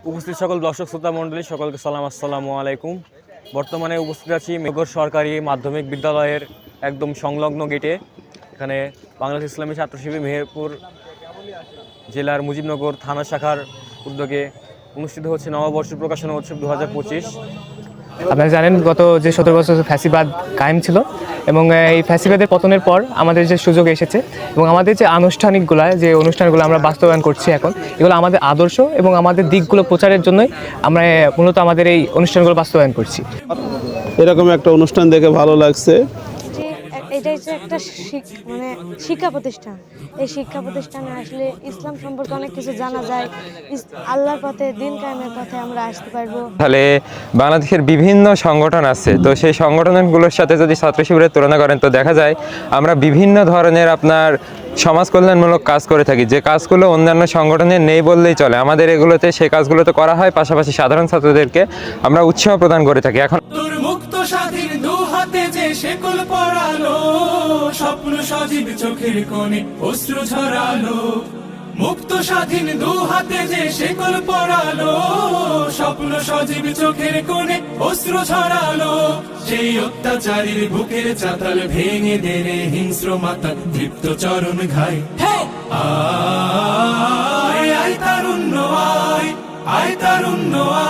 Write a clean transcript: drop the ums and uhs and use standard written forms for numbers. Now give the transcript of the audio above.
উপস্থিত সকল দর্শক শ্রোতা মণ্ডলী সকলকে সালাম, আসসালামু আলাইকুম। বর্তমানে উপস্থিত আছি মেঘর সরকারি মাধ্যমিক বিদ্যালয়ের একদম সংলগ্ন গেটে। এখানে বাংলাদেশ ইসলামী ছাত্র শিবির মেহেরপুর জেলার মুজিবনগর থানা শাখার উদ্যোগে অনুষ্ঠিত হচ্ছে নববর্ষ প্রকাশনা উৎসব 2025। আপনারা জানেন গত যে 17 বছর ফ্যাসিবাদ কায়েম ছিল এবং এই ফ্যাসিবাদের পতনের পর আমাদের যে সুযোগ এসেছে এবং আমাদের যে যে অনুষ্ঠানগুলো আমরা বাস্তবায়ন করছি এখন, এগুলো আমাদের আদর্শ এবং আমাদের দিকগুলো প্রচারের জন্যই আমরা মূলত আমাদের এই অনুষ্ঠানগুলো বাস্তবায়ন করছি। এরকম একটা অনুষ্ঠান দেখে ভালো লাগছে। এটা হচ্ছে একটা শিক্ষা প্রতিষ্ঠান। এই শিক্ষা প্রতিষ্ঠানে আসলে ইসলাম সম্পর্কে অনেক কিছু জানা যায়, আল্লাহর পথে দিন কায়েমের পথে আমরা আসতে পারবো। তাহলে বাংলাদেশের বিভিন্ন সংগঠন আছে, তো সেই সংগঠনগুলোর সাথে যদি ছাত্র শিবিরের তুলনা করেন তো দেখা যায় আমরা বিভিন্ন ধরনের আপনার সমাজ কল্যাণমূলক কাজ করে থাকি, যে কাজগুলো অন্যান্য সংগঠনে নেই বললেই চলে। আমাদের এগুলোতে সেই কাজগুলো তো করা হয়, পাশাপাশি সাধারণ ছাত্রদেরকে আমরা উৎসাহ প্রদান করে থাকি। এখন মুক্ত স্বাধীন দু হাতে যে শেকল পরালো, স্বপ্ন সজীব চোখের কোণে অশ্রু ঝরালো। মুক্ত স্বাধীন দু হাতে যে শেকল পরালো, স্বপ্ন সজীব চোখের কোণে অশ্রু ঝরালো। সেই অত্যাচারীর বুকের চাতাল ভেঙে দেরে হিংস্র মাতা তৃপ্ত চরণ ঘাই। আয় আয় তারুণ্য আয়, আয় তারুণ্য আয়।